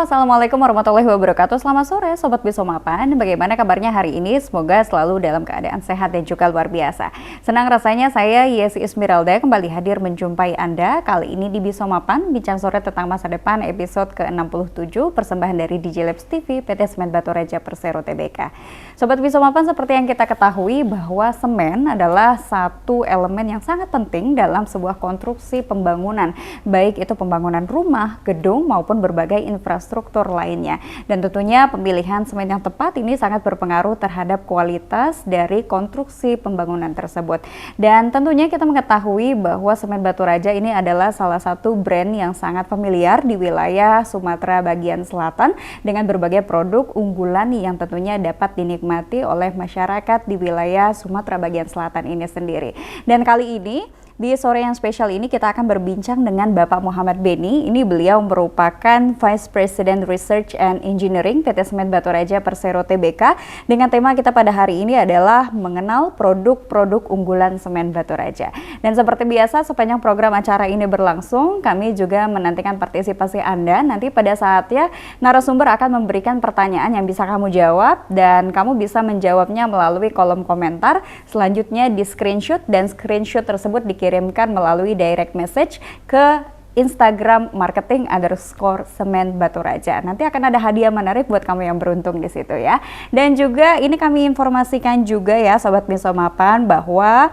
Assalamualaikum warahmatullahi wabarakatuh. Selamat sore Sobat Bisomapan. Bagaimana kabarnya hari ini? Semoga selalu dalam keadaan sehat dan juga luar biasa. Senang rasanya saya Yesi Ismiralda kembali hadir menjumpai Anda. Kali ini di Bisomapan, bincang sore tentang masa depan episode ke-67 persembahan dari DJ Labs TV PT Semen Batoraja Persero Tbk. Sobat Bisomapan, seperti yang kita ketahui bahwa semen adalah satu elemen yang sangat penting dalam sebuah konstruksi pembangunan, baik itu pembangunan rumah, gedung maupun berbagai infrastruktur lainnya. Dan tentunya pemilihan semen yang tepat ini sangat berpengaruh terhadap kualitas dari konstruksi pembangunan tersebut. Dan tentunya kita mengetahui bahwa Semen Batoraja ini adalah salah satu brand yang sangat familiar di wilayah Sumatera bagian selatan dengan berbagai produk unggulan yang tentunya dapat dinikmati oleh masyarakat di wilayah Sumatera bagian selatan ini sendiri. Dan kali ini di sore yang spesial ini kita akan berbincang dengan Bapak Muhammad Beni. Ini beliau merupakan Vice President Research and Engineering PT Semen Batoraja Persero Tbk. Dengan tema kita pada hari ini adalah mengenal produk-produk unggulan Semen Batoraja. Dan seperti biasa sepanjang program acara ini berlangsung, kami juga menantikan partisipasi Anda. Nanti pada saatnya narasumber akan memberikan pertanyaan yang bisa kamu jawab dan kamu bisa menjawabnya melalui kolom komentar. Selanjutnya di screenshot dan screenshot tersebut dikirimkan melalui direct message ke Instagram marketing_Semen Batoraja. Nanti akan ada hadiah menarik buat kamu yang beruntung di situ ya. Dan juga ini kami informasikan juga ya Sobat Bisomapan bahwa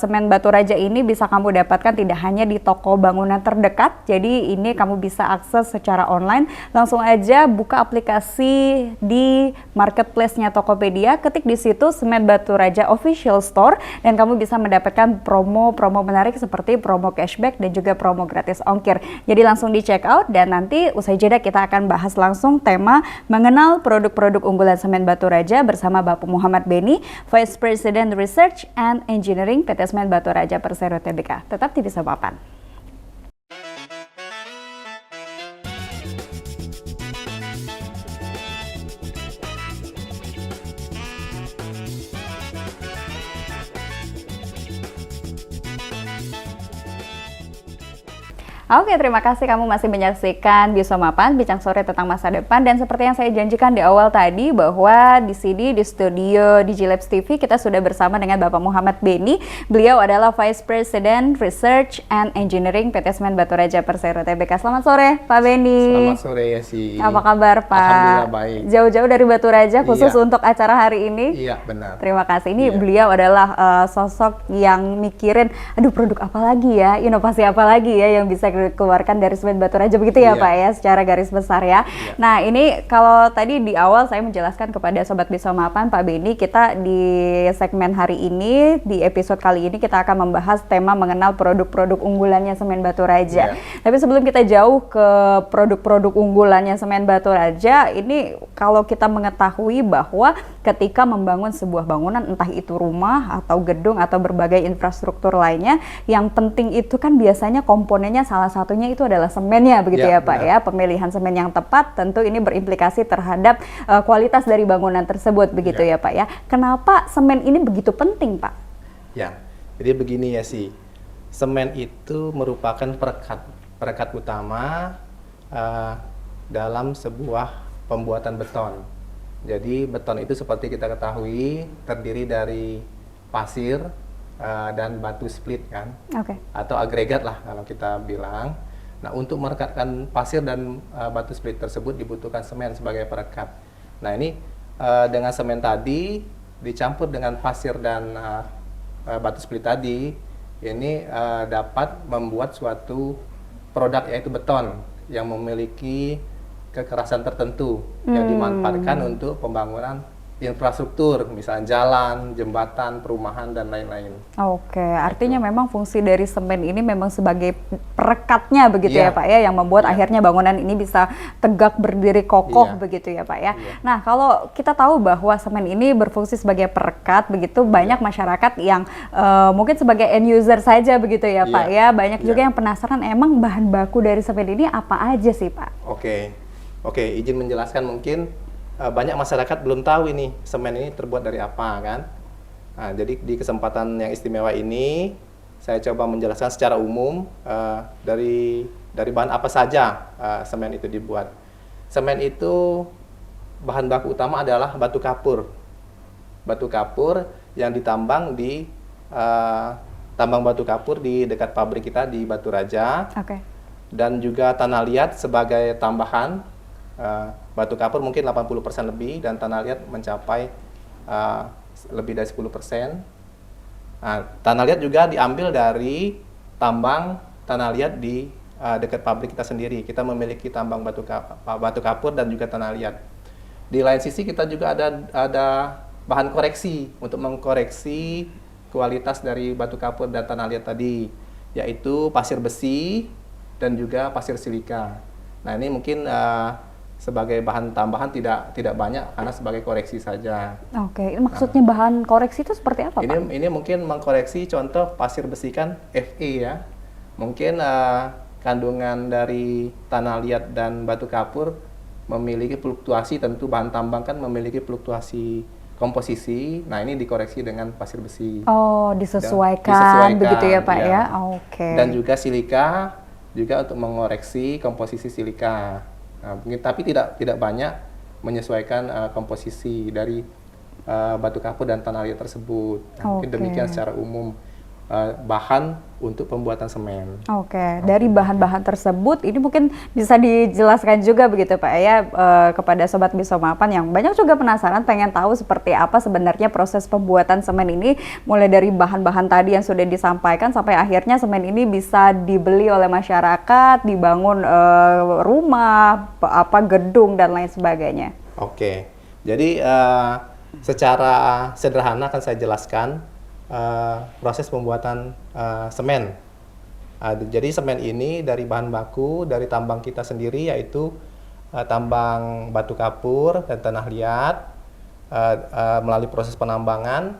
Semen Batoraja ini bisa kamu dapatkan tidak hanya di toko bangunan terdekat. Jadi ini kamu bisa akses secara online. Langsung aja buka aplikasi di marketplace-nya Tokopedia, ketik di situ Semen Batoraja Official Store dan kamu bisa mendapatkan promo-promo menarik seperti promo cashback dan juga promo gratis ongkir. Jadi langsung di check out dan nanti usai jeda kita akan bahas langsung tema mengenal produk-produk unggulan Semen Batoraja bersama Bapak Muhammad Beni, Vice President Research and Engineering PT Semen Batoraja Persero Tbk. Tetap di Bisomapan. Oke, terima kasih kamu masih menyaksikan Bisomapan, bincang sore tentang masa depan. Dan seperti yang saya janjikan di awal tadi bahwa di sini di studio DJ Labs TV kita sudah bersama dengan Bapak Muhammad Beni. Beliau adalah Vice President Research and Engineering PT Semen Batoraja Persero Tbk. Selamat sore Pak Beni. Selamat sore ya sih. Apa kabar Pak? Alhamdulillah baik. Jauh-jauh dari Batoraja khusus untuk acara hari ini. Iya benar. Terima kasih. Ini beliau adalah sosok yang mikirin, aduh produk apa lagi ya, inovasi apa lagi ya yang bisa keluarkan dari Semen Batoraja begitu ya Pak ya, secara garis besar ya. Nah ini kalau tadi di awal saya menjelaskan kepada Sobat Bisomapan Pak Beni, kita di segmen hari ini, di episode kali ini kita akan membahas tema mengenal produk-produk unggulannya Semen Batoraja. Tapi sebelum kita jauh ke produk-produk unggulannya Semen Batoraja, ini kalau kita mengetahui bahwa ketika membangun sebuah bangunan, entah itu rumah atau gedung atau berbagai infrastruktur lainnya, yang penting itu kan biasanya komponennya salah satunya itu adalah semennya begitu ya Pak ya. Pemilihan semen yang tepat tentu ini berimplikasi terhadap kualitas dari bangunan tersebut begitu ya Pak ya. Kenapa semen ini begitu penting Pak? Ya, jadi begini ya sih. Semen itu merupakan perekat utama dalam sebuah pembuatan beton. Jadi beton itu seperti kita ketahui terdiri dari pasir dan batu split kan, atau agregat lah kalau kita bilang. Nah untuk merekatkan pasir dan batu split tersebut dibutuhkan semen sebagai perekat. Nah ini dengan semen tadi dicampur dengan pasir dan batu split tadi, ini dapat membuat suatu produk yaitu beton yang memiliki kekerasan tertentu yang dimanfaatkan untuk pembangunan infrastruktur, misalnya jalan, jembatan, perumahan, dan lain-lain. Oke, artinya memang fungsi dari semen ini memang sebagai perekatnya begitu ya Pak ya, yang membuat akhirnya bangunan ini bisa tegak berdiri kokoh begitu ya Pak ya. Nah, kalau kita tahu bahwa semen ini berfungsi sebagai perekat begitu, banyak masyarakat yang mungkin sebagai end user saja begitu ya Pak ya, banyak juga yang penasaran emang bahan baku dari semen ini apa aja sih Pak? Oke, izin menjelaskan mungkin. Banyak masyarakat belum tahu ini semen ini terbuat dari apa kan. Nah, jadi di kesempatan yang istimewa ini saya coba menjelaskan secara umum dari bahan apa saja semen itu dibuat. Semen itu bahan baku utama adalah batu kapur. Batu kapur yang ditambang di tambang batu kapur di dekat pabrik kita di Batu Raja. Oke. Dan juga tanah liat sebagai tambahan. Batu kapur mungkin 80% lebih dan tanah liat mencapai lebih dari 10%. Tanah liat juga diambil dari tambang tanah liat di dekat pabrik kita sendiri. Kita memiliki tambang batu kapur dan juga tanah liat. Di lain sisi kita juga ada bahan koreksi untuk mengkoreksi kualitas dari batu kapur dan tanah liat tadi, yaitu pasir besi dan juga pasir silika. Nah, ini mungkin sebagai bahan tambahan tidak banyak karena sebagai koreksi saja. Oke, maksudnya bahan koreksi itu seperti apa, Pak? Ini mungkin mengkoreksi contoh pasir besi kan Fe ya. Mungkin kandungan dari tanah liat dan batu kapur memiliki fluktuasi, tentu bahan tambang kan memiliki fluktuasi komposisi. Nah, ini dikoreksi dengan pasir besi. Oh, disesuaikan begitu ya, Pak ya. Oke. Dan juga silika juga untuk mengoreksi komposisi silika. Nah, mungkin tapi tidak banyak menyesuaikan komposisi dari batu kapur dan tanah liat tersebut. Nah, mungkin demikian secara umum bahan untuk pembuatan semen. Oke, dari bahan-bahan tersebut ini mungkin bisa dijelaskan juga begitu Pak ya kepada Sobat Bisomapan yang banyak juga penasaran pengen tahu seperti apa sebenarnya proses pembuatan semen ini, mulai dari bahan-bahan tadi yang sudah disampaikan sampai akhirnya semen ini bisa dibeli oleh masyarakat, dibangun rumah, gedung dan lain sebagainya. Oke, jadi secara sederhana akan saya jelaskan proses pembuatan semen. Jadi semen ini dari bahan baku dari tambang kita sendiri, yaitu tambang batu kapur dan tanah liat. Melalui proses penambangan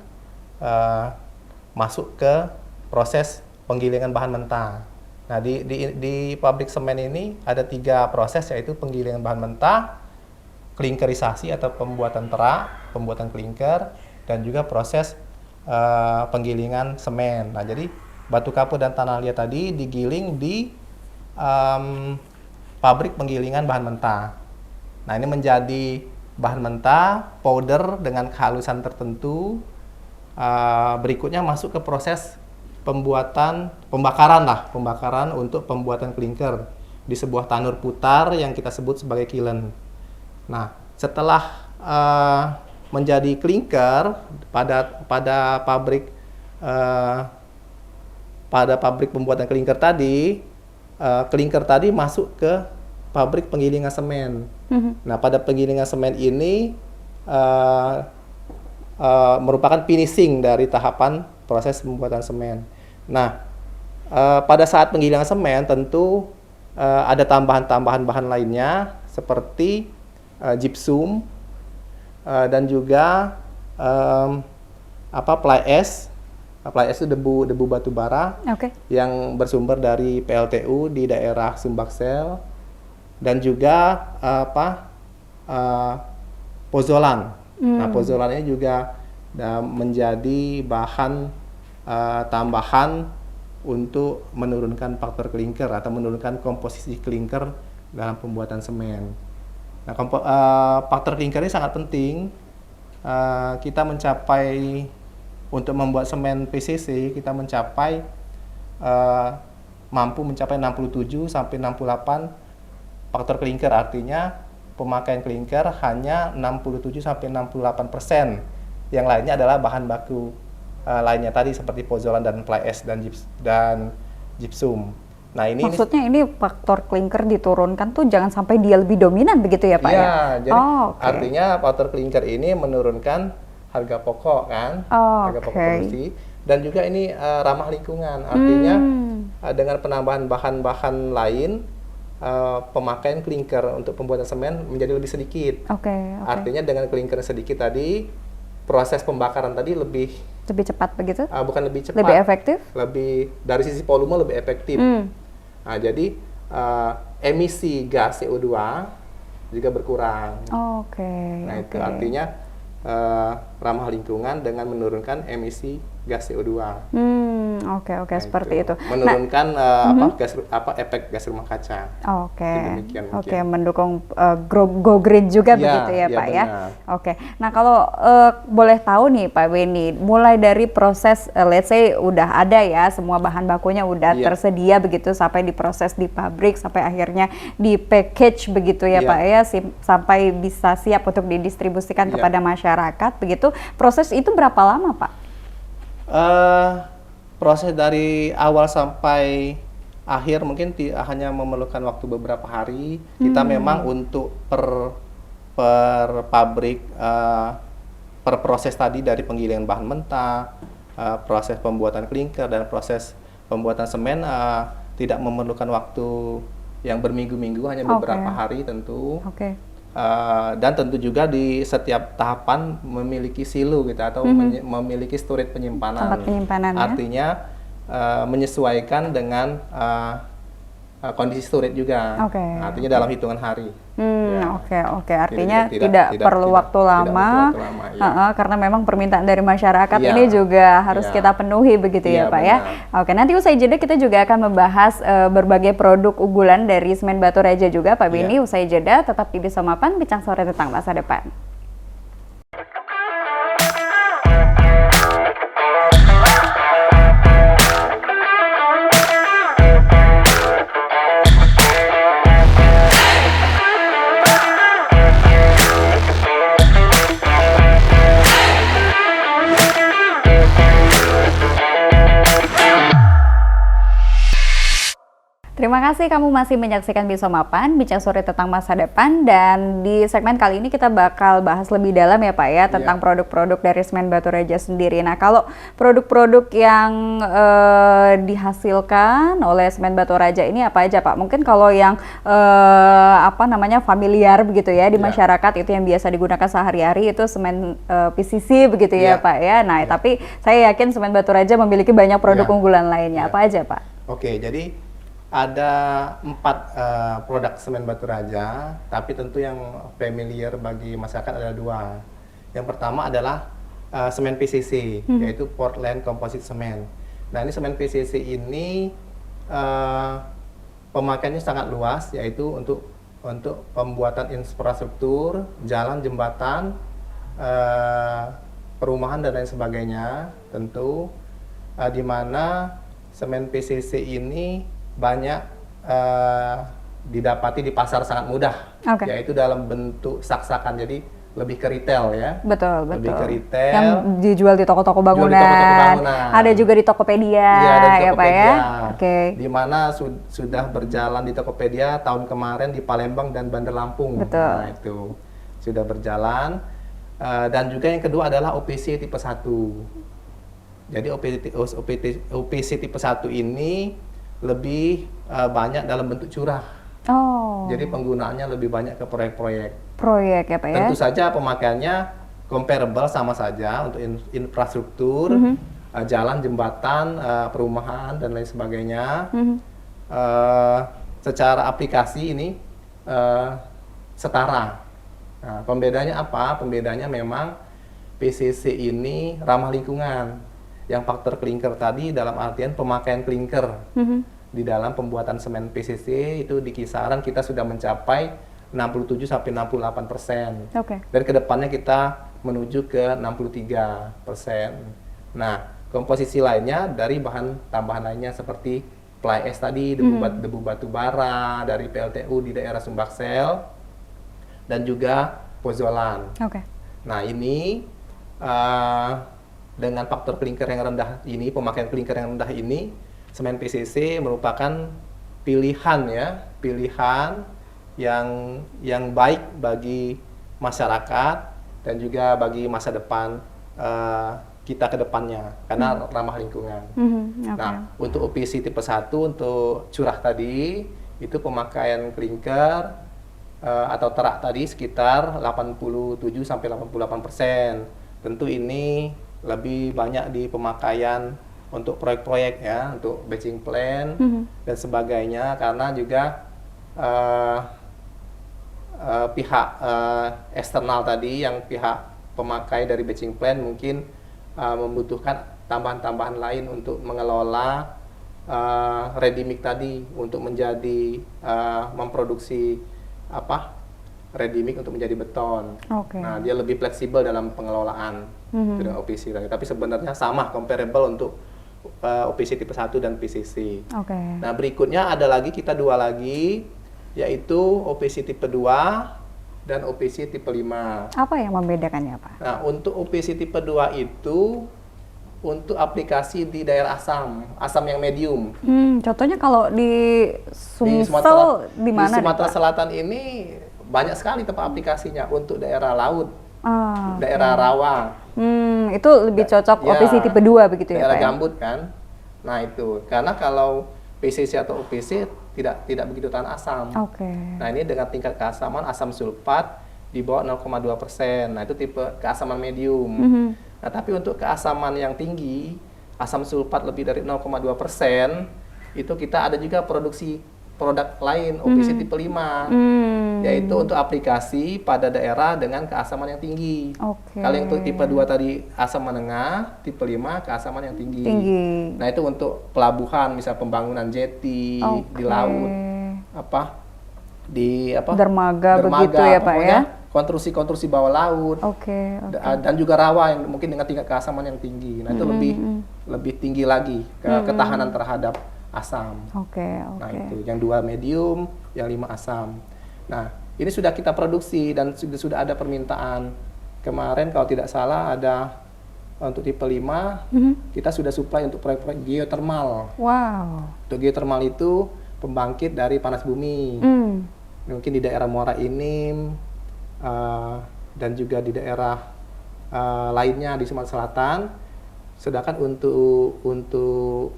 masuk ke proses penggilingan bahan mentah. Nah, di pabrik semen ini ada 3 proses, yaitu penggilingan bahan mentah, klinkerisasi atau pembuatan terak, pembuatan klinker, dan juga proses penggilingan semen. Nah, jadi batu kapur dan tanah liat tadi digiling di pabrik penggilingan bahan mentah. Nah, ini menjadi bahan mentah, powder dengan kehalusan tertentu. Berikutnya masuk ke proses pembakaran untuk pembuatan klinker di sebuah tanur putar yang kita sebut sebagai kiln. Nah, setelah menjadi klinker pada pabrik pembuatan klinker tadi masuk ke pabrik penggilingan semen. Nah, pada penggilingan semen ini merupakan finishing dari tahapan proses pembuatan semen. Nah, pada saat penggilingan semen tentu ada tambahan-tambahan bahan lainnya seperti gypsum, dan juga fly ash. Fly ash itu debu batu bara yang bersumber dari PLTU di daerah Sumbaksel, dan juga pozolan. Nah, pozolan ini juga menjadi bahan tambahan untuk menurunkan faktor klinker atau menurunkan komposisi klinker dalam pembuatan semen. Nah, faktor klinker ini sangat penting. Kita untuk membuat semen PCC kita mampu mencapai 67 sampai 68 faktor klinker. Artinya pemakaian klinker hanya 67 sampai 68%. Yang lainnya adalah bahan baku lainnya tadi seperti pozolan dan fly ash dan gypsum. Nah, maksudnya ini faktor klinker diturunkan tuh jangan sampai dia lebih dominan begitu ya Pak ya? Jadi artinya faktor klinker ini menurunkan harga pokok kan, harga pokok produksi, dan juga ini ramah lingkungan. Artinya dengan penambahan bahan-bahan lain, pemakaian klinker untuk pembuatan semen menjadi lebih sedikit. Artinya dengan klinker sedikit tadi, proses pembakaran tadi lebih cepat begitu? Bukan lebih cepat. Lebih efektif? Lebih dari sisi volume lebih efektif. Nah, jadi emisi gas CO2 juga berkurang. Nah, itu artinya ramah lingkungan dengan menurunkan emisi gas CO2. Oke, Nah, seperti itu. menurunkan efek gas rumah kaca. Oke, Demikian oke, mungkin. mendukung go green juga Ya, begitu ya ya Pak ya. benar. Oke, nah kalau boleh tahu nih Pak Beni, mulai dari proses let's say udah ada ya semua bahan bakunya udah Iya. tersedia begitu sampai diproses di pabrik sampai akhirnya di package begitu ya Iya. Pak ya sampai bisa siap untuk didistribusikan Iya. kepada masyarakat begitu. Proses itu berapa lama Pak? Proses dari awal sampai akhir mungkin hanya memerlukan waktu beberapa hari. Kita memang untuk per pabrik, per proses tadi dari penggilingan bahan mentah, proses pembuatan klinker dan proses pembuatan semen tidak memerlukan waktu yang berminggu-minggu, hanya beberapa hari tentu. Oke. Dan tentu juga di setiap tahapan memiliki silo gitu atau memiliki storage penyimpanan. Tempat penyimpanan ya. Artinya menyesuaikan dengan kondisi storage juga. Oke. Artinya dalam hitungan hari. Oke. Artinya tidak perlu waktu lama, ya. karena memang permintaan dari masyarakat Iya. ini juga harus Iya. kita penuhi begitu ya Iya, Pak ya. benar. Oke, nanti usai jeda kita juga akan membahas berbagai produk unggulan dari Semen Batu Raja juga Pak Beni. Iya. Usai jeda tetap di Bisa Mapan, bincang sore tentang masa depan. Terima kasih kamu masih menyaksikan Bisa Mapan, bincang sore tentang masa depan, dan di segmen kali ini kita bakal bahas lebih dalam ya Pak ya tentang produk-produk dari Semen Batu Raja sendiri. Nah kalau produk-produk yang dihasilkan oleh Semen Batu Raja ini apa aja Pak? Mungkin kalau yang familiar begitu ya di masyarakat itu yang biasa digunakan sehari-hari itu semen PCC begitu ya Pak ya. Nah tapi saya yakin Semen Batu Raja memiliki banyak produk unggulan lainnya. Apa aja Pak? Oke, jadi ada 4 produk semen Batu Raja, tapi tentu yang familiar bagi masyarakat ada 2. Yang pertama adalah semen PCC, yaitu Portland Composite Cement. Nah ini semen PCC ini pemakaiannya sangat luas, yaitu untuk pembuatan infrastruktur, jalan, jembatan, perumahan dan lain sebagainya. Tentu di mana semen PCC ini banyak didapati di pasar sangat mudah, yaitu dalam bentuk saksakan, jadi lebih ke retail ya. Betul. Lebih ke retail. Yang dijual di toko-toko bangunan. Ada juga di Tokopedia, ya Pak ya. Oke. Di mana sudah berjalan di Tokopedia tahun kemarin di Palembang dan Bandar Lampung. Betul. Nah itu sudah berjalan. Dan juga yang kedua adalah OPC tipe 1. Jadi OPC tipe 1 ini lebih banyak dalam bentuk curah. Jadi penggunaannya lebih banyak ke proyek-proyek. Proyek ya Pak ya? Tentu saja pemakaiannya comparable, sama saja untuk infrastruktur, jalan, jembatan, perumahan, dan lain sebagainya. Secara aplikasi ini setara. Nah, pembedanya apa? Pembedanya memang PCC ini ramah lingkungan. Yang faktor klinker tadi dalam artian pemakaian klinker di dalam pembuatan semen PCC itu di kisaran kita sudah mencapai 67-68%. Dan kedepannya kita menuju ke 63%. Nah, komposisi lainnya dari bahan tambahan lainnya seperti fly ash tadi, debu batu bara dari PLTU di daerah Sumbaksel, dan juga pozolan. Nah, ini dengan faktor klinker yang rendah ini, pemakaian klinker yang rendah ini, semen PCC merupakan pilihan yang baik bagi masyarakat dan juga bagi masa depan kita ke depannya, karena ramah lingkungan. Nah, untuk OPC tipe 1 untuk curah tadi itu pemakaian klinker atau terak tadi sekitar 87-88%. Tentu ini lebih banyak di pemakaian untuk proyek-proyek ya, untuk batching plan dan sebagainya, karena juga pihak eksternal tadi, yang pihak pemakai dari batching plan mungkin membutuhkan tambahan-tambahan lain untuk mengelola ready mix tadi untuk menjadi memproduksi ready mix untuk menjadi beton. Nah, dia lebih fleksibel dalam pengelolaan dengan OPC tadi. Tapi sebenarnya sama, comparable untuk OPC tipe 1 dan PCC. Nah, berikutnya ada lagi, kita dua lagi, yaitu OPC tipe 2 dan OPC tipe 5. Apa yang membedakannya, Pak? Nah, untuk OPC tipe 2 itu untuk aplikasi di daerah asam yang medium. Contohnya kalau di Sumsel di mana? Di Sumatera Selatan ini banyak sekali tempat aplikasinya untuk daerah laut, daerah rawa. Itu lebih cocok OPC tipe 2 begitu ya, Pak? Daerah gambut kan. Nah, itu. Karena kalau PCC atau OPC tidak begitu tahan asam. Nah, ini dengan tingkat keasaman asam sulfat di bawah 0,2%. Nah, itu tipe keasaman medium. Nah, tapi untuk keasaman yang tinggi, asam sulfat lebih dari 0,2%, itu kita ada juga produksi produk lain, OPC tipe 5, yaitu untuk aplikasi pada daerah dengan keasaman yang tinggi. Kalau yang untuk tipe 2 tadi asam menengah, tipe 5 keasaman yang tinggi. Nah, itu untuk pelabuhan, misal pembangunan jeti di laut, dermaga begitu ya, Pak ya? Konstruksi bawah laut, dan juga rawa yang mungkin dengan tingkat keasaman yang tinggi. Nah, itu lebih tinggi lagi ketahanan terhadap asam. Nah, itu yang 2 medium, yang 5 asam. Nah, ini sudah kita produksi dan sudah ada permintaan. Kemarin kalau tidak salah ada untuk tipe 5, kita sudah supply untuk proyek-proyek geothermal. Untuk geothermal itu pembangkit dari panas bumi. Mungkin di daerah Muara Enim, dan juga di daerah lainnya di Sumatera Selatan. Sedangkan untuk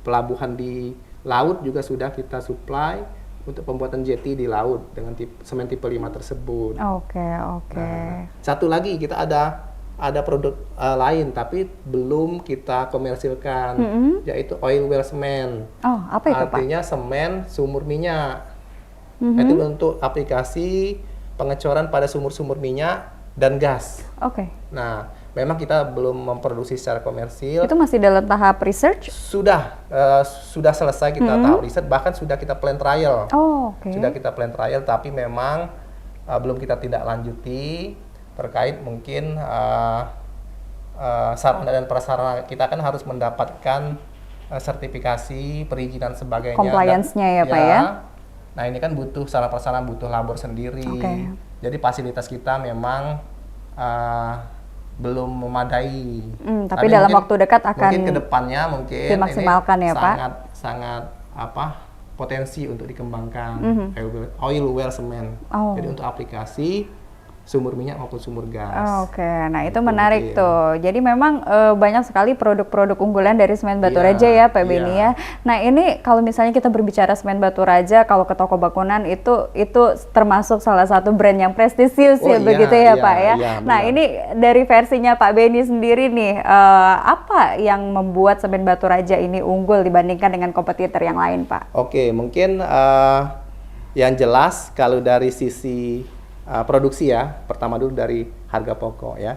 pelabuhan di laut juga sudah kita supply untuk pembuatan jeti di laut dengan semen tipe 5 tersebut. Nah, satu lagi kita ada produk lain tapi belum kita komersilkan, yaitu oil well cement. Apa itu, Pak? Artinya semen sumur minyak. Itu untuk aplikasi pengecoran pada sumur-sumur minyak dan gas. Nah, memang kita belum memproduksi secara komersil. Itu masih dalam tahap research? Sudah selesai kita tahap riset, bahkan sudah kita plan trial. Sudah kita plan trial, tapi memang belum kita tidak lanjuti terkait mungkin sarana dan prasarana kita kan harus mendapatkan sertifikasi, perizinan sebagainya. Compliance-nya ya, Pak ya? Nah, ini kan butuh sarana prasarana, butuh labor sendiri. Jadi fasilitas kita memang belum memadai. Tapi dalam waktu dekat akan mungkin kedepannya dimaksimalkan ya, Pak? Sangat potensi untuk dikembangkan oil well cement. Jadi untuk aplikasi sumur minyak maupun sumur gas. Nah itu menarik tuh. Jadi memang banyak sekali produk-produk unggulan dari Semen Batu Raja ya, Pak Beni ya. Nah ini kalau misalnya kita berbicara Semen Batu Raja, kalau ke toko bangunan itu termasuk salah satu brand yang prestisius begitu ya, Pak ya. Nah ini dari versinya Pak Beni sendiri nih, apa yang membuat Semen Batu Raja ini unggul dibandingkan dengan kompetitor yang lain, Pak? Mungkin yang jelas kalau dari sisi produksi ya, pertama dulu dari harga pokok ya.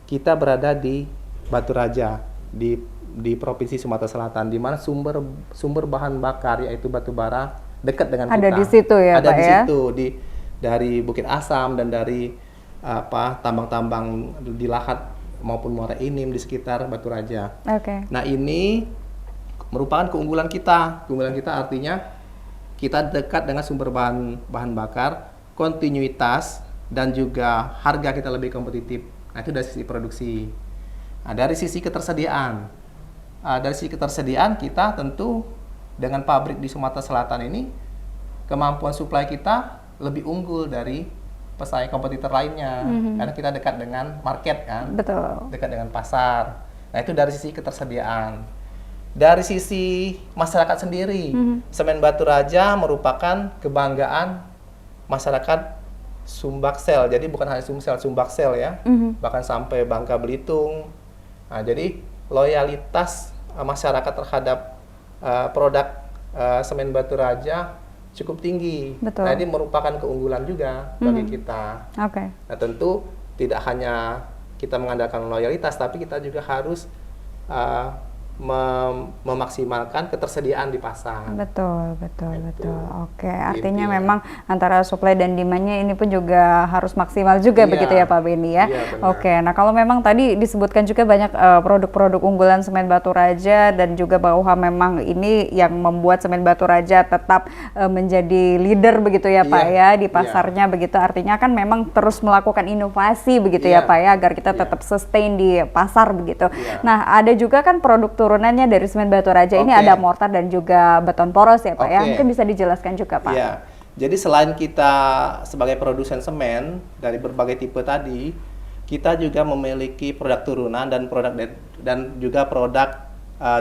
Kita berada di Batu Raja di Provinsi Sumatera Selatan, di mana sumber bahan bakar yaitu batu bara dekat dengan kita. Ada di situ ya, ada Pak di ya? situ dari Bukit Asam dan dari tambang-tambang di Lahat maupun Muara Enim di sekitar Batu Raja. Nah, ini merupakan keunggulan kita. Keunggulan kita artinya kita dekat dengan sumber bahan bakar, kontinuitas, dan juga harga kita lebih kompetitif. Nah, itu dari sisi produksi. Nah, dari sisi ketersediaan kita tentu dengan pabrik di Sumatera Selatan ini kemampuan suplai kita lebih unggul dari pesaing kompetitor lainnya, karena kita dekat dengan market kan, dekat dengan pasar. Nah, itu dari sisi ketersediaan. Dari sisi masyarakat sendiri, Semen Batu Raja merupakan kebanggaan masyarakat Sumbaksel. Jadi bukan hanya Sumbaksel ya, bahkan sampai Bangka Belitung. Nah, jadi loyalitas masyarakat terhadap produk Semen Batu Raja cukup tinggi. Nah, ini merupakan keunggulan juga bagi kita. Nah, tentu tidak hanya kita mengandalkan loyalitas, tapi kita juga harus uh, memaksimalkan ketersediaan di pasar. Betul, betul, Itu. betul. Oke, artinya Intinya. memang antara supply dan demand-nya ini pun juga harus maksimal juga Iya. begitu ya Pak Beni ya. Iya, benar. Oke, nah kalau memang tadi disebutkan juga banyak produk-produk unggulan semen batu raja dan juga bahwa memang ini yang membuat semen batu raja tetap menjadi leader begitu ya Pak Iya, ya di pasarnya begitu. Artinya kan memang terus melakukan inovasi begitu ya Iya. Pak ya agar kita Iya. tetap sustain di pasar begitu. Iya. Nah, ada juga kan produk turunannya dari semen batu raja ini Oke. ada mortar dan juga beton poros ya Pak ya. Oke. Mungkin bisa dijelaskan juga Pak. Iya. Jadi selain kita sebagai produsen semen dari berbagai tipe tadi, kita juga memiliki produk turunan dan dan juga produk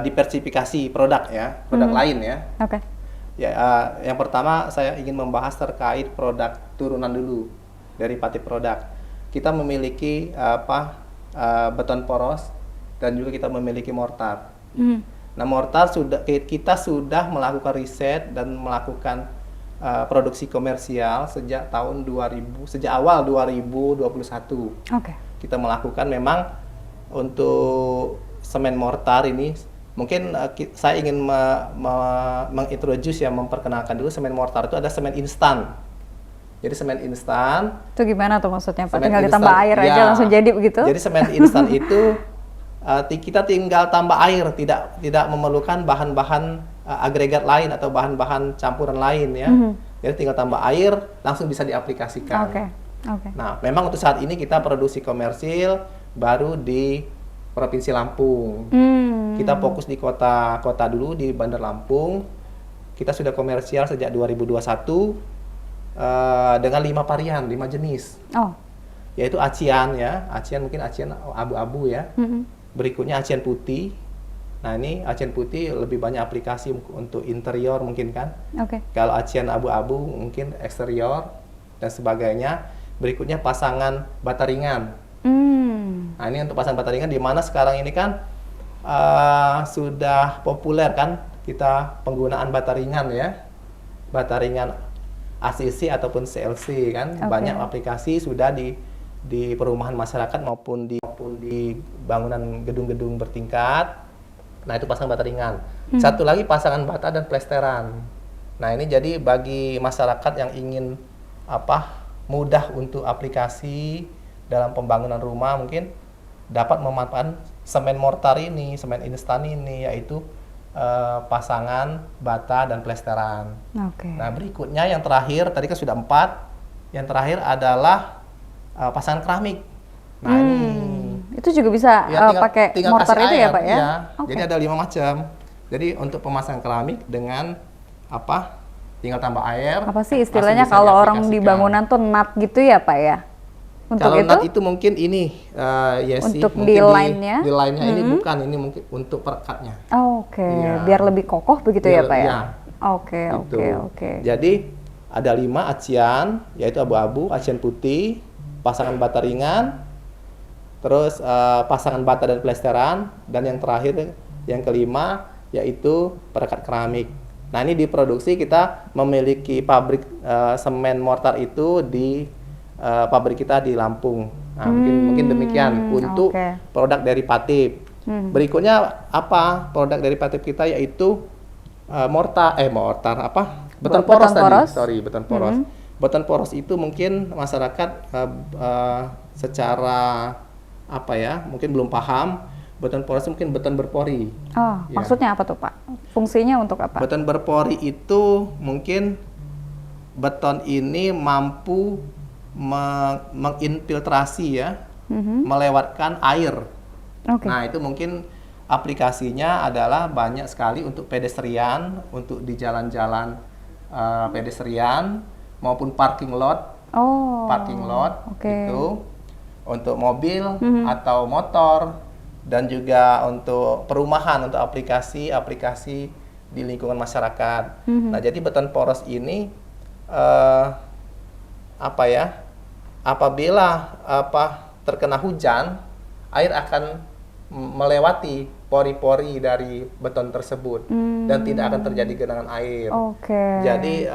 diversifikasi produk ya, produk lain ya. Oke. Ya, yang pertama saya ingin membahas terkait produk turunan dulu dari Patip Produk. Kita memiliki beton poros dan juga kita memiliki mortar. Nah, mortar kita sudah melakukan riset dan melakukan produksi komersial sejak awal 2021. Oke. Kita melakukan memang untuk semen mortar ini mungkin saya ingin mengintroduce ya, memperkenalkan dulu semen mortar itu ada semen instan. Jadi semen instan. Itu gimana tuh maksudnya Pak? Semen Tinggal ditambah instan, air aja ya. langsung jadi begitu? Jadi semen instan itu kita tinggal tambah air, tidak memerlukan bahan-bahan agregat lain atau bahan-bahan campuran lain ya. Jadi tinggal tambah air, langsung bisa diaplikasikan. Oke. Oke. Nah, memang untuk saat ini kita produksi komersil baru di Provinsi Lampung. Kita fokus di kota dulu di Bandar Lampung. Kita sudah komersial sejak 2021 dengan 5 varian, 5 jenis. Oh. Yaitu acian ya, mungkin acian abu-abu ya. Berikutnya acian putih. Nah, ini acian putih lebih banyak aplikasi untuk interior mungkin kan. Oke. Kalau acian abu-abu mungkin eksterior dan sebagainya. Berikutnya pasangan bata ringan. Nah, ini untuk pasangan bata ringan di mana sekarang ini kan sudah populer kan kita penggunaan bata ringan ya. Bata ringan ACC ataupun CLC kan. Oke. Banyak aplikasi sudah di perumahan masyarakat maupun di bangunan gedung-gedung bertingkat. Nah, itu pasangan bata ringan. Satu lagi pasangan bata dan plesteran. Nah, ini jadi bagi masyarakat yang ingin mudah untuk aplikasi dalam pembangunan rumah mungkin dapat memanfaatkan semen mortar ini, semen instan ini, yaitu pasangan bata dan plesteran. Oke. Nah, berikutnya yang terakhir tadi kan sudah 4. Yang terakhir adalah pasangan keramik. Nah, ini Itu juga bisa ya, pakai tinggal mortar kasih itu ya air, Pak ya? iya. Oke. Jadi ada 5 macam. Jadi untuk pemasangan keramik dengan tinggal tambah air. Apa sih langsung istilahnya bisa kalau orang di diaplikasikan. bangunan tuh nut gitu ya Pak ya? Untuk Kalau itu? nut itu mungkin ini Yesi, Untuk mungkin di line-nya? Di line-nya ini bukan, ini mungkin untuk perekatnya. Oke, Iya. biar lebih kokoh begitu ya Biar- Pak ya? iya. Oke, Gitu. oke. Jadi ada 5 acian, yaitu abu-abu, acian putih, pasangan bata ringan, terus pasangan bata dan plesteran, dan yang terakhir, yang kelima, yaitu perekat keramik. Nah, ini diproduksi, kita memiliki pabrik semen mortar itu di pabrik kita di Lampung. Nah, mungkin demikian untuk oke. produk dari Patip. Berikutnya produk dari Patip kita yaitu beton poros Beton poros. tadi. Beton poros. Beton poros itu mungkin masyarakat secara mungkin belum paham. Beton poros mungkin beton berpori. Oh, Ya. maksudnya apa tuh Pak? Fungsinya untuk apa? Beton berpori itu mungkin beton ini mampu menginfiltrasi ya, melewatkan air. Oke. Nah, itu mungkin aplikasinya adalah banyak sekali untuk pedestrian, untuk di jalan-jalan pedestrian maupun parking lot. Oh. Parking lot oke. itu untuk mobil atau motor, dan juga untuk perumahan, untuk aplikasi di lingkungan masyarakat. Nah, jadi beton poros ini apabila terkena hujan, air akan melewati pori-pori dari beton tersebut dan tidak akan terjadi genangan air. Oke. Jadi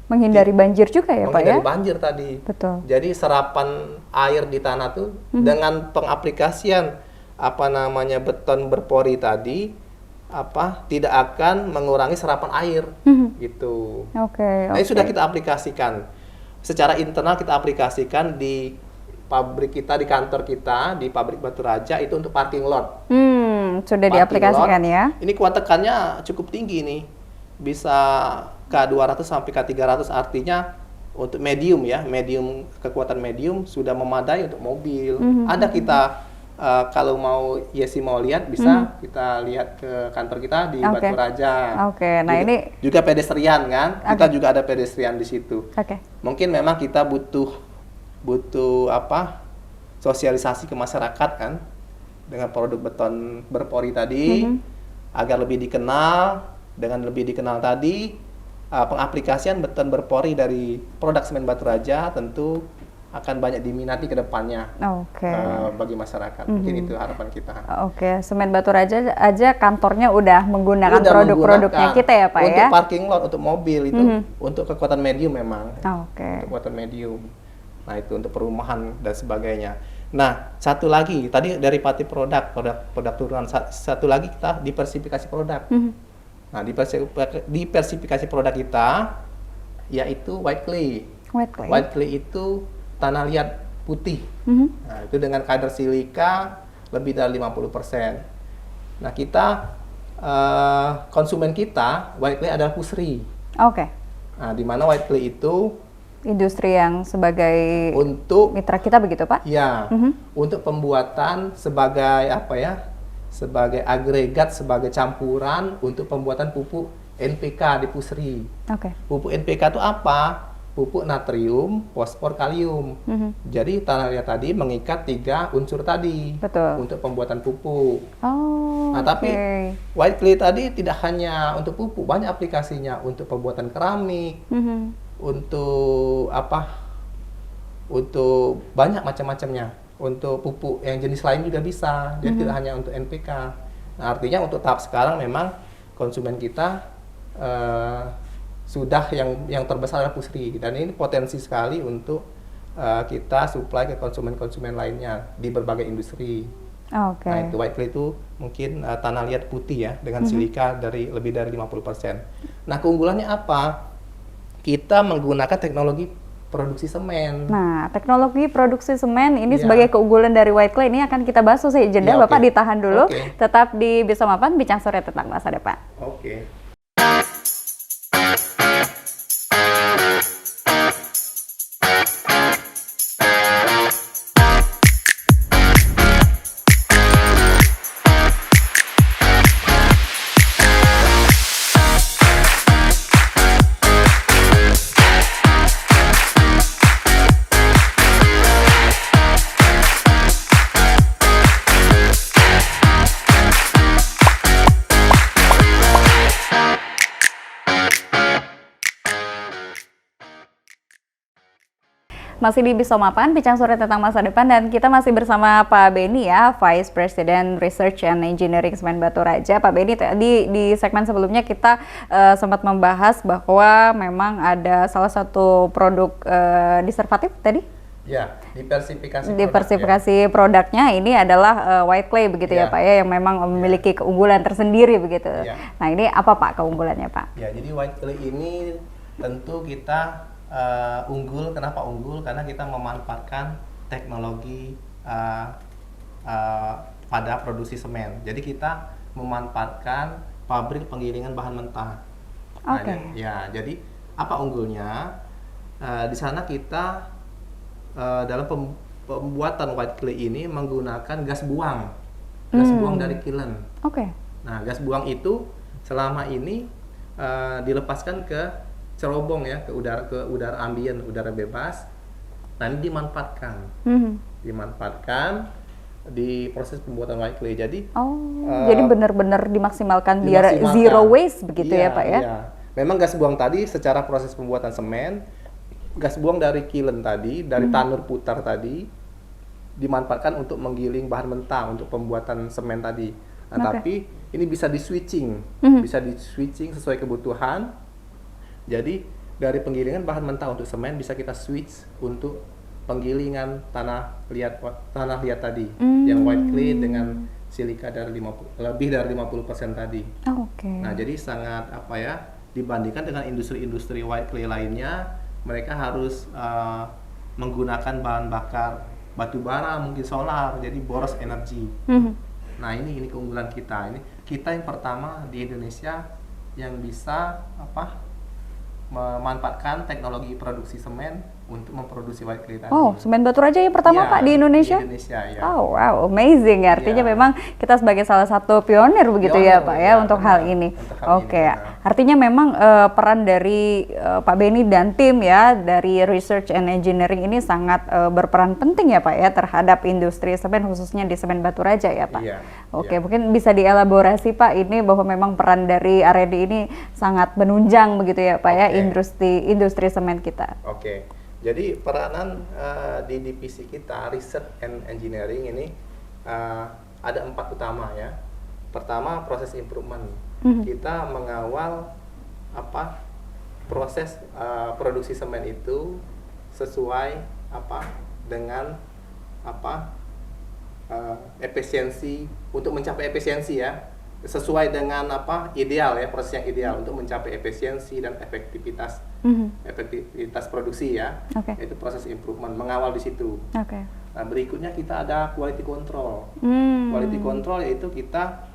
menghindari banjir juga ya Pak ya? menghindari banjir tadi. Betul. Jadi serapan air di tanah tuh dengan pengaplikasian beton berpori tadi tidak akan mengurangi serapan air gitu. Oke. Nah, ini sudah kita aplikasikan secara internal, kita aplikasikan di pabrik kita, di kantor kita, di pabrik Batu Raja itu untuk parking lot. Sudah Parking diaplikasikan lot, ya. Ini kuat tekannya cukup tinggi nih, bisa K200 sampai K300, artinya untuk medium ya, kekuatan medium sudah memadai untuk mobil. Ada kita kalau Yesi mau lihat bisa kita lihat ke kantor kita di Batu Raja. Oke. Nah, juga, ini juga pedestrian kan? Kita juga ada pedestrian di situ. Mungkin memang kita butuh sosialisasi ke masyarakat kan dengan produk beton berpori tadi agar lebih dikenal. Dengan lebih dikenal tadi, pengaplikasian beton berpori dari produk semen Batu Raja tentu akan banyak diminati ke depannya bagi masyarakat. Mungkin itu harapan kita. Semen Batu Raja aja kantornya udah menggunakan produk-produknya kita ya Pak untuk ya? Untuk parking lot, untuk mobil itu untuk kekuatan medium memang. Untuk kekuatan medium. Nah itu untuk perumahan dan sebagainya. Nah satu lagi, tadi dari pati produk turunan, satu lagi kita diversifikasi produk. Nah diversifikasi produk kita yaitu white clay. White clay itu tanah liat putih. Nah, itu dengan kadar silika lebih dari 50%. Nah, konsumen kita white clay adalah pusri. Nah, di mana white clay itu industri yang sebagai untuk mitra kita begitu Pak? Ya, untuk pembuatan sebagai sebagai agregat, sebagai campuran untuk pembuatan pupuk NPK di pusri. Pupuk NPK itu apa? Pupuk natrium, fosfor, kalium. Jadi tanah liat tadi mengikat 3 unsur tadi untuk pembuatan pupuk. Nah, tapi white clay tadi tidak hanya untuk pupuk, banyak aplikasinya untuk pembuatan keramik, untuk untuk banyak macam-macamnya. Untuk pupuk yang jenis lain juga bisa. Jadi tidak hanya untuk NPK. Nah, artinya untuk tahap sekarang memang konsumen kita sudah yang terbesar adalah pusri, dan ini potensi sekali untuk kita supply ke konsumen-konsumen lainnya di berbagai industri. Nah itu white clay itu mungkin tanah liat putih ya dengan silika lebih dari 50%. Nah keunggulannya apa? Kita menggunakan teknologi produksi semen. Nah teknologi produksi semen ini sebagai keunggulan dari white clay ini akan kita bahas usai jeda. Bapak ditahan dulu, tetap di Bisa Mapan, bincang sore tentang masa depan. Masih di Bisa Mapan, bincang sore tentang masa depan, dan kita masih bersama Pak Beni ya, Vice President Research and Engineering Semen Batu Raja. Pak Beni, tadi di segmen sebelumnya kita sempat membahas bahwa memang ada salah satu produk diservatif tadi? Ya, diversifikasi produknya ini adalah white clay begitu ya Pak ya, yang memang memiliki keunggulan tersendiri begitu. Nah ini apa Pak keunggulannya Pak? Ya, jadi white clay ini tentu kita unggul. Kenapa unggul? Karena kita memanfaatkan teknologi pada produksi semen. Jadi kita memanfaatkan pabrik penggilingan bahan mentah. Jadi apa unggulnya? Di sana kita dalam pembuatan white clay ini menggunakan gas buang dari kiln. Nah, gas buang itu selama ini dilepaskan ke cerobong ya, ke udara ambien, udara bebas. Nah, ini dimanfaatkan di proses pembuatan white clay. Jadi jadi benar-benar dimaksimalkan biar zero waste begitu ya Pak ya? Memang gas buang tadi secara proses pembuatan semen, gas buang dari kiln tadi, dari tanur putar tadi, dimanfaatkan untuk menggiling bahan mentah untuk pembuatan semen tadi. Nah, tapi ini bisa di-switching, sesuai kebutuhan. Jadi dari penggilingan bahan mentah untuk semen bisa kita switch untuk penggilingan tanah liat tadi, yang white clay dengan silika lebih dari 50% tadi. Oke. Nah, jadi sangat dibandingkan dengan industri-industri white clay lainnya, mereka harus menggunakan bahan bakar batu bara, mungkin solar, jadi boros energi. Nah, ini keunggulan kita. Ini kita yang pertama di Indonesia yang bisa memanfaatkan teknologi produksi semen untuk memproduksi white clay tadi. Oh, semen batu raja yang pertama Ya, Pak di Indonesia? Di Indonesia, ya. Oh, wow, amazing. Artinya Ya. memang kita sebagai salah satu pionir begitu ya Pionir, Pak ya, untuk benar. hal ini. Untuk hal Oke, ini, benar. artinya memang peran dari Pak Benny dan tim ya dari Research and Engineering ini sangat berperan penting ya Pak ya terhadap industri semen khususnya di semen batu raja ya Pak. Iya, Oke, iya. mungkin bisa dielaborasi Pak ini bahwa memang peran dari R&D ini sangat menunjang begitu ya Pak ya Oke. industri semen kita. Oke, jadi peranan di divisi kita Research and Engineering ini ada 4 utama ya. Pertama, proses improvement. Kita mengawal proses produksi semen itu sesuai dengan efisiensi, untuk mencapai efisiensi ya, sesuai dengan ideal ya, proses yang ideal untuk mencapai efisiensi dan efektivitas produksi ya. Oke. Itu proses improvement, mengawal di situ. Oke. Nah, berikutnya kita ada quality control. Quality control yaitu kita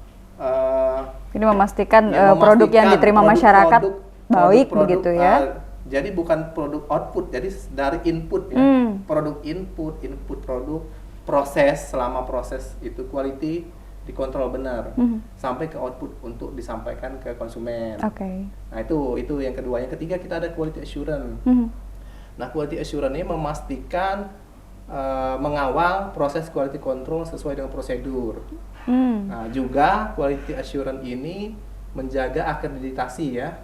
Ini memastikan ya, produk yang memastikan diterima masyarakat baik produk, begitu ya. Jadi bukan produk output, jadi dari input ya. Produk input produk, proses, selama proses itu quality dikontrol benar sampai ke output untuk disampaikan ke konsumen. Oke. Nah, itu yang kedua. Yang ketiga kita ada quality assurance. Nah, quality assurance ini memastikan mengawal proses quality control sesuai dengan prosedur. Nah, juga quality assurance ini menjaga akreditasi ya,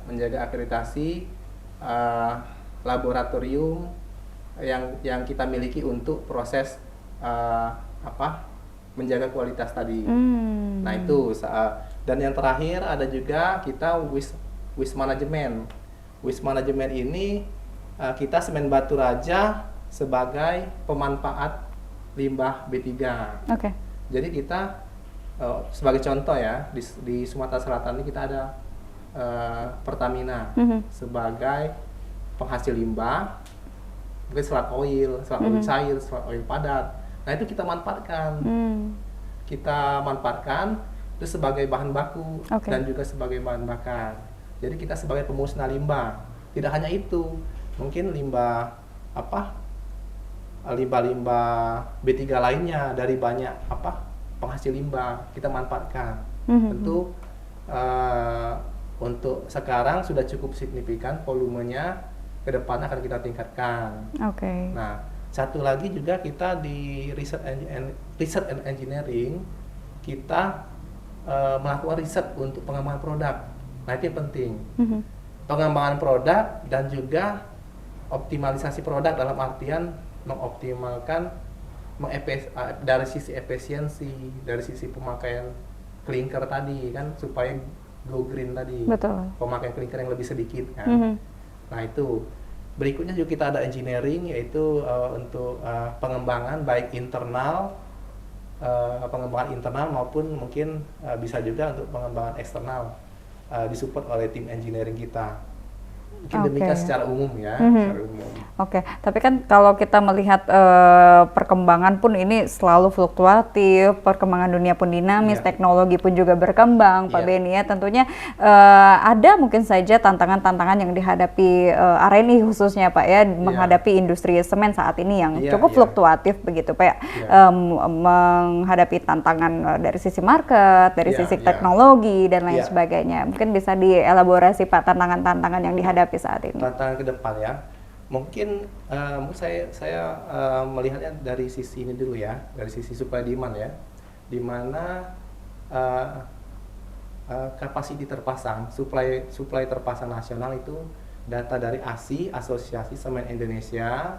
laboratorium yang kita miliki untuk proses menjaga kualitas tadi. Nah, itu dan yang terakhir ada juga kita waste management. Waste management ini kita semen batu raja sebagai pemanfaat limbah B3. Oke. Jadi kita sebagai contoh ya, di Sumatera Selatan ini kita ada Pertamina sebagai penghasil limbah, mungkin selat oil cair, selat oil padat. Nah, itu kita manfaatkan. Kita manfaatkan itu sebagai bahan baku dan juga sebagai bahan bakar. Jadi kita sebagai pemusnah limbah. Tidak hanya itu, mungkin limbah B3 lainnya dari banyak penghasil limbah kita manfaatkan. Tentu untuk sekarang sudah cukup signifikan volumenya, ke depan akan kita tingkatkan. Oke. Nah, satu lagi juga kita di Research and Engineering kita melakukan riset untuk pengembangan produk. Nah, itu yang penting. Pengembangan produk dan juga optimalisasi produk dalam artian mengoptimalkan dari sisi efisiensi, dari sisi pemakaian clinker tadi kan, supaya go green tadi. Betul. Pemakaian clinker yang lebih sedikit kan. Nah, itu. Berikutnya juga kita ada engineering, yaitu untuk pengembangan baik internal, maupun mungkin bisa juga untuk pengembangan eksternal, disupport oleh tim engineering kita. Mungkin demikian secara umum ya. Secara umum. Oke, tapi kan kalau kita melihat perkembangan pun ini selalu fluktuatif, perkembangan dunia pun dinamis, teknologi pun juga berkembang, Pak Benny ya. Tentunya ada mungkin saja tantangan-tantangan yang dihadapi RNI khususnya Pak ya, menghadapi industri semen saat ini yang cukup fluktuatif begitu Pak. Menghadapi tantangan dari sisi market, dari sisi teknologi dan lain sebagainya. Mungkin bisa dielaborasi Pak tantangan-tantangan yang dihadapi saat ini. Tantangan ke depan ya. Mungkin saya melihatnya dari sisi ini dulu ya, dari sisi supply demand ya, di mana kapasiti terpasang, supply terpasang nasional itu data dari ASI, Asosiasi Semen Indonesia,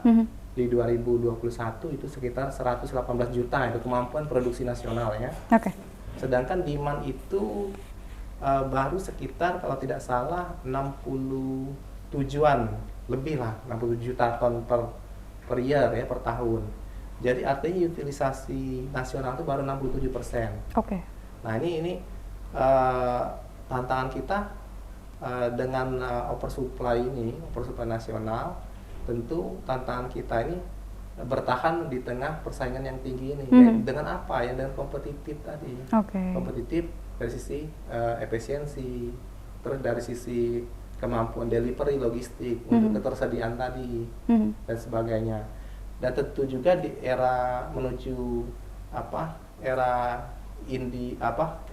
di 2021 itu sekitar 118 juta itu kemampuan produksi nasional ya. Oke. Sedangkan demand itu baru sekitar kalau tidak salah 67-an lebih lah, 67 juta ton per per year ya, per tahun. Jadi artinya utilisasi nasional itu baru 67%. Oke. Nah ini tantangan kita dengan oversupply nasional, tentu tantangan kita ini bertahan di tengah persaingan yang tinggi ini. Dengan apa ya? Dengan kompetitif tadi. Kompetitif dari sisi efisiensi, terus dari sisi kemampuan delivery logistik untuk ketersediaan tadi dan sebagainya. Dan tentu juga di era menuju era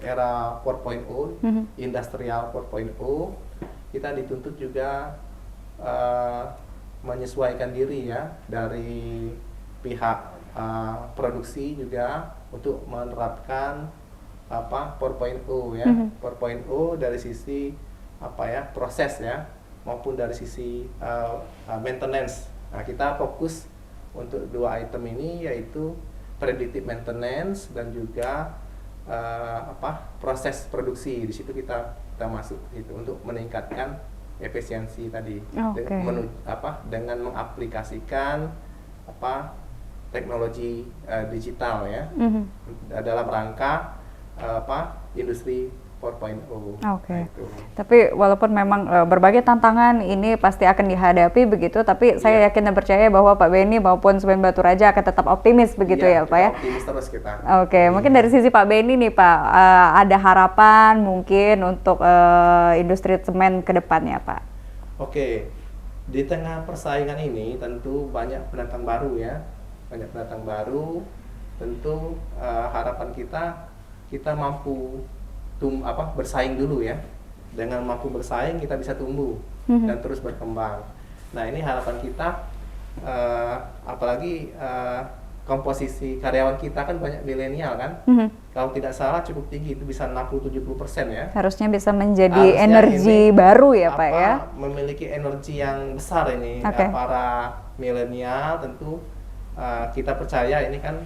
era 4.0, industrial 4.0, kita dituntut juga menyesuaikan diri ya dari pihak produksi juga untuk menerapkan 4.0 ya. 4.0 dari sisi proses ya, maupun dari sisi maintenance. Nah, kita fokus untuk dua item ini, yaitu predictive maintenance dan juga proses produksi. Di situ kita masuk itu untuk meningkatkan efisiensi tadi. Dengan mengaplikasikan teknologi digital ya, dalam rangka industri 4.0. Tapi walaupun memang berbagai tantangan ini pasti akan dihadapi begitu, tapi saya yakin dan percaya bahwa Pak Benny maupun Semen Baturaja akan tetap optimis begitu ya Pak ya? Optimis terus kita. Mungkin dari sisi Pak Benny nih Pak, ada harapan mungkin untuk industri semen ke depannya Pak? Di tengah persaingan ini tentu banyak pendatang baru ya, tentu harapan kita mampu bersaing dulu ya. Dengan mampu bersaing kita bisa tumbuh dan terus berkembang. Nah ini harapan kita, apalagi komposisi karyawan kita kan banyak milenial kan. Kalau tidak salah cukup tinggi, itu bisa 60-70% ya. Harusnya bisa menjadi energi baru ya Pak ya. Memiliki energi yang besar ini. Para milenial tentu kita percaya ini kan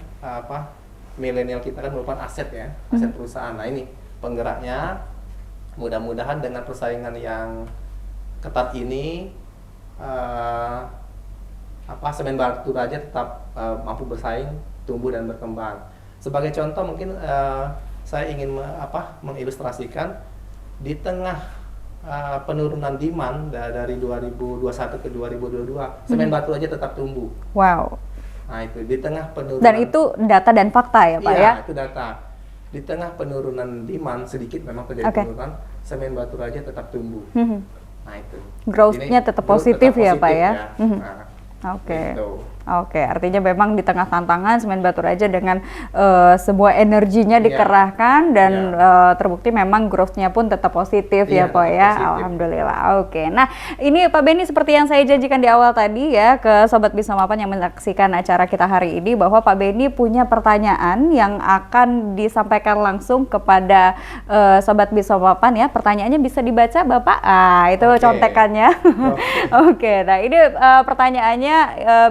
milenial kita kan merupakan aset ya, aset perusahaan. Nah ini penggeraknya, mudah-mudahan dengan persaingan yang ketat ini Semen Baturaja tetap mampu bersaing, tumbuh dan berkembang. Sebagai contoh mungkin saya ingin mengilustrasikan di tengah penurunan demand dari 2021 ke 2022, Semen Baturaja tetap tumbuh. Nah itu di tengah penurunan. Dan itu data dan fakta ya Pak ya? Iya, itu data. Di tengah penurunan demand, sedikit memang terjadi penurunan, Semen Baturaja tetap tumbuh. Nah itu. Growth-nya tetap positif ya Pak ya? Gitu. Artinya memang di tengah tantangan Semen Baturaja dengan sebuah energinya dikerahkan dan terbukti memang growth-nya pun tetap positif ya Pak ya. Alhamdulillah. Nah ini Pak Benny, seperti yang saya janjikan di awal tadi ya ke Sobat Bisa Mapan yang menyaksikan acara kita hari ini, bahwa Pak Benny punya pertanyaan yang akan disampaikan langsung kepada Sobat Bisa Mapan ya. Pertanyaannya bisa dibaca Bapak? Itu contekannya. Nah ini pertanyaannya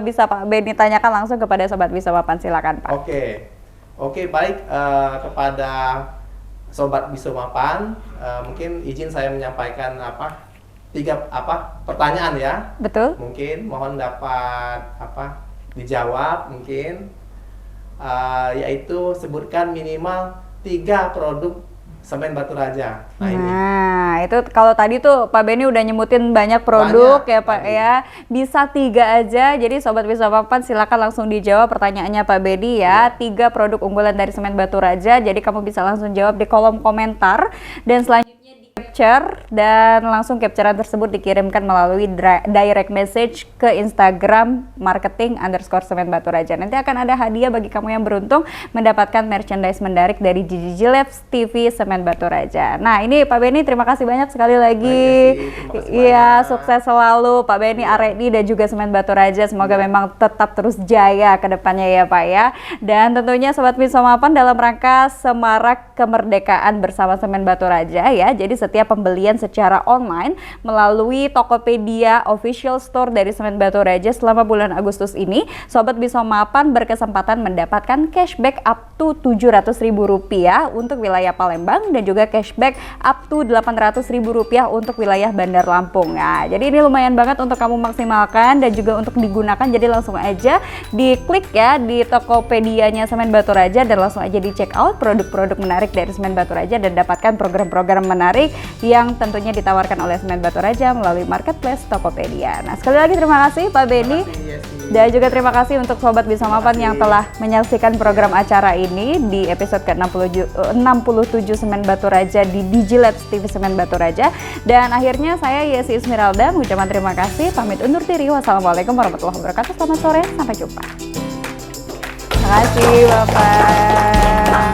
bisa Pak Benny tanyakan langsung kepada Sobat Bisa Mapan, silakan Pak. Baik, kepada Sobat Bisa Mapan, mungkin izin saya menyampaikan 3 pertanyaan ya. Betul. Mungkin mohon dapat dijawab mungkin, yaitu sebutkan minimal 3 produk Semen Baturaja. Nah, itu kalau tadi tuh Pak Benny udah nyebutin banyak produk ya Pak ya. Bisa 3 aja. Jadi Sobat Bisa Mapan silakan langsung dijawab pertanyaannya Pak Benny ya. 3 produk unggulan dari Semen Baturaja. Jadi kamu bisa langsung jawab di kolom komentar, dan selanjutnya di capture, dan langsung capturean tersebut dikirimkan melalui direct message ke Instagram marketing_Semen Baturaja. Nanti akan ada hadiah bagi kamu yang beruntung mendapatkan merchandise menarik dari Gigi Labs TV Semen Baturaja. Nah ini Pak Benny, terima kasih banyak sekali lagi. Iya, sukses selalu Pak Benny, Aredi dan juga Semen Baturaja. Semoga memang tetap terus jaya ke depannya ya Pak ya. Dan tentunya Sobat Bisa Mapan, dalam rangka semarak kemerdekaan bersama Semen Baturaja ya. Jadi setiap pembelian secara online melalui Tokopedia official store dari Semen Batu Raja selama bulan Agustus ini, Sobat Bisa Mapan berkesempatan mendapatkan cashback up to Rp700.000 untuk wilayah Palembang dan juga cashback up to Rp800.000 untuk wilayah Bandar Lampung. Nah, jadi ini lumayan banget untuk kamu maksimalkan dan juga untuk digunakan. Jadi langsung aja diklik ya di Tokopedia-nya Semen Batu Raja dan langsung aja di check out produk-produk menarik dari Semen Batu Raja dan dapatkan program-program menarik yang tentunya ditawarkan oleh Semen Batu Raja melalui marketplace Tokopedia. Nah, sekali lagi terima kasih Pak Beni dan juga terima kasih untuk Sobat Bisa Mapan yang telah menyaksikan program acara ini di episode ke-67 Semen Batu Raja di Digilabs TV Semen Batu Raja. Dan akhirnya saya Yesi Ismiralda mengucapkan terima kasih, pamit undur diri. Wassalamualaikum warahmatullahi wabarakatuh. Selamat sore, sampai jumpa. Terima kasih Bapak.